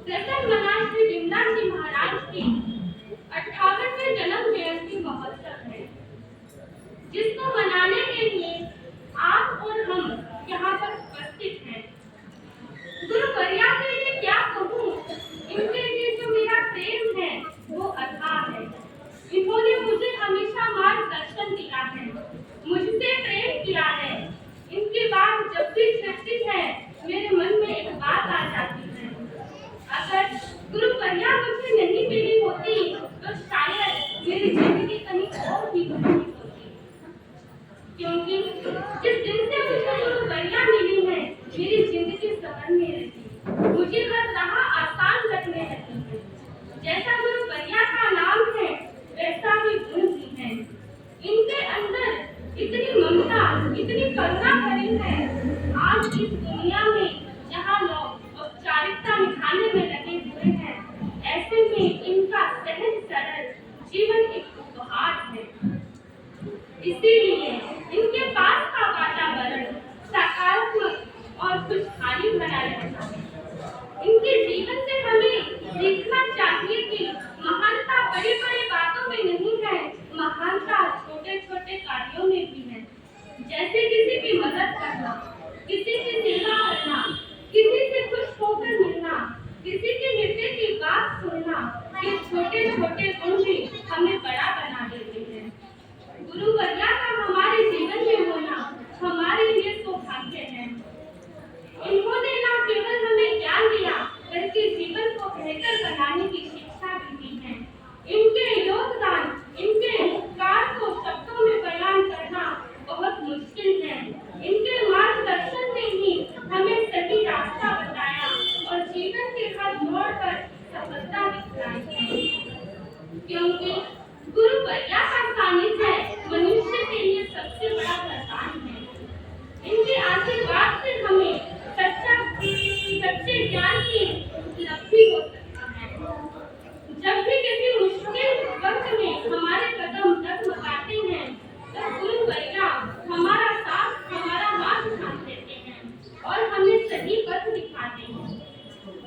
प्रसन्न मना श्री विमला जी महाराज की 58वें जन्म जयंती महोत्सव है, जिसको मनाने के लिए आप और हम यहाँ पर उपस्थित हैं। गुरु वर्या के लिए क्या कहूँ, इनके लिए जो मेरा प्रेम है वो अथाह है। इन्होंने मुझे हमेशा मार्गदर्शन दिया है, मुझसे प्रेम किया है। इनकी बात जब भी छटती है मेरे मन में एक बात आ जाती है, अगर गुरु वर्या मुझे नहीं मिली होती तो शायद मेरी जिंदगी कहीं और भी नहीं होती। क्योंकि जिस दिन से मुझे गुरु वर्या मिली है मेरी जिंदगी संवरने लगी, मुझे हर राह आसान लगने लगी है। जैसा गुरु वर्या का नाम है वैसा ही गुण भी है। इनके अंदर इतनी ममता, इतनी करुणा भरी है। आज इस दुनिया में जहाँ लोग औपचारिकता निभाने में लगे हुए हैं, ऐसे में इनका सहज सरल जीवन एक उपहार है। इसीलिए इनके पास का वातावरण सकारात्मक और खुशहाली भरा रहता है। इनके जीवन से हमें सीखना चाहिए कि महानता बड़ी बड़ी बातों में नहीं है, महानता छोटे छोटे कार्यों में भी है। जैसे किसी की मदद करना, किसी की सेवा करना, किसी से खुश होकर मिलना, किसी के हृदय की बात सुनना, ये छोटे छोटे गुण भी हमें बड़ा बना देते हैं। गुरु वर्या का हमारे जीवन में होना हमारे लिए सौभाग्य है। इन्होंने न केवल हमें ज्ञान दिया बल्कि जीवन को बेहतर बनाने की शिक्षा भी दी है। इनके योगदान, इनके उपकार को शब्दों में बयान करना बहुत मुश्किल है। इनके मार्गदर्शन ने ही हमें सही रास्ता बताया और जीवन के हर मोड़ पर सफलता दिखलाई है। क्योंकि गुरु वर्या का सानिध्य मनुष्य के लिए सबसे बड़ा वरदान है। इनके आशीर्वाद से हमें सच्चे ज्ञान की उपलब्धि हो सकती है। जब भी किसी मुश्किल वक्त में हमारे कदम डगमगाते हैं तो गुरु वर्या हमारा साथ, हमारा हाथ थाम देते हैं और हमें सही पथ दिखाते हैं।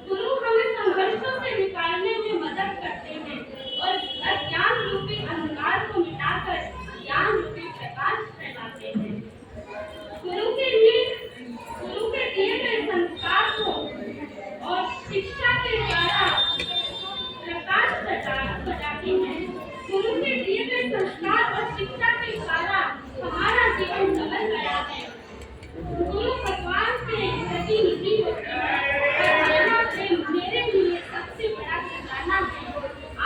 गुरु हमें संघर्षों से निकालने में मदद करते हैं और अज्ञान रूपी अंधकार को मिटाकर ज्ञान रूपी प्रकाश फैलाते हैं। गुरु के दिए गए संस्कार को और शिक्षा के द्वारा प्रकाश फैलाते हैं। गुरु के दिए गए संस्कार और शिक्षा के द्वारा हमारा जीवन संवर गया है। गुरु भगवान से प्रतिनिधि होते हैं और प्रेम मेरे लिए सबसे बड़ा खजाना है।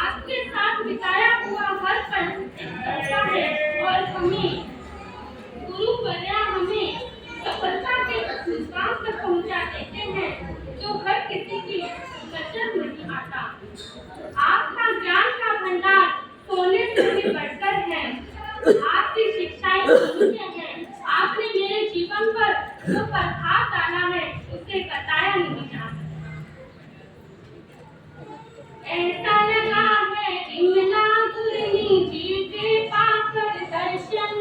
आपके साथ बिताया हुआ हर पल अच्छा है और हमें गुरु वर्या हमें सफलता के उस मुकाम तक पहुंचा देते हैं जो हर किसी की बचत नहीं आता। आपका ज्ञान का भंडार सोने से भी बढ़कर है। आपकी शिक्षाएं अमूल्य हैं। आपने मेरे जीवन पर जो प्रभाव डाला है उसे बताया नहीं जा सकता। ऐसा लगा है विमला गुरनी जी के पाकर दर्शन,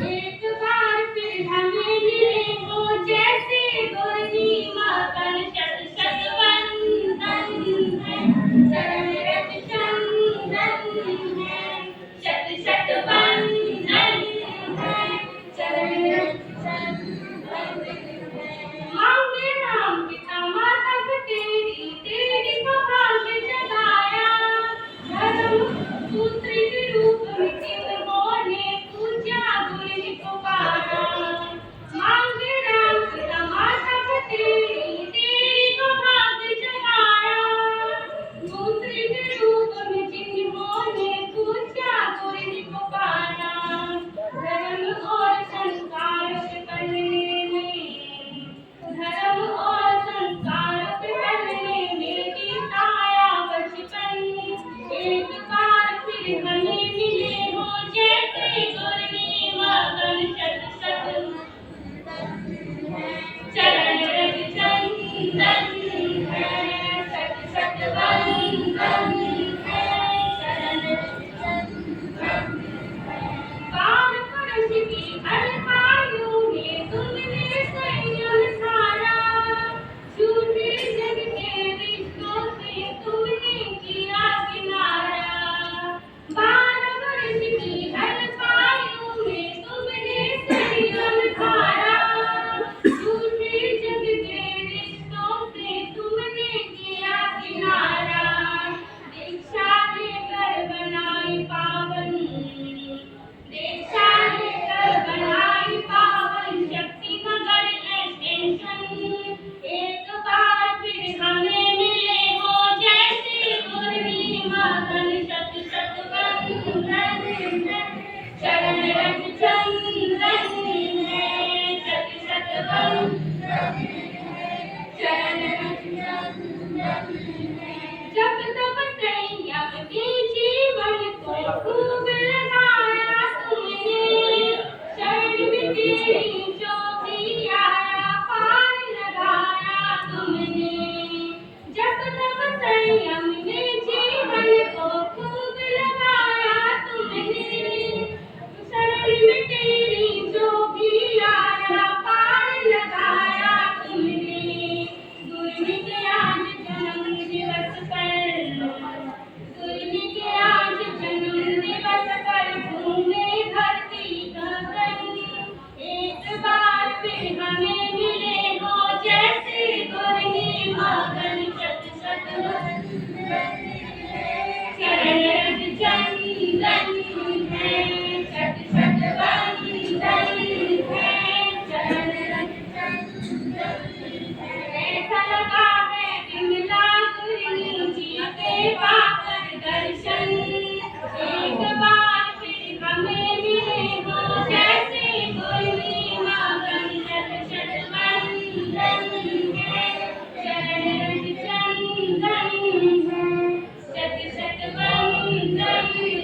एक बार फिर हमें मिले वो जैसे गुरनी मकर शत शत वंदन है।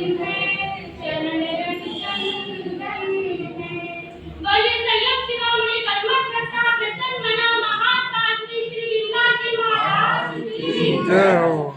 दिन है, चरण रंजन है। बोले संयम शिरोमणि कर्मठ करता प्रसन्न मना महाकाल श्री गंगा जी महाराज की जय हो।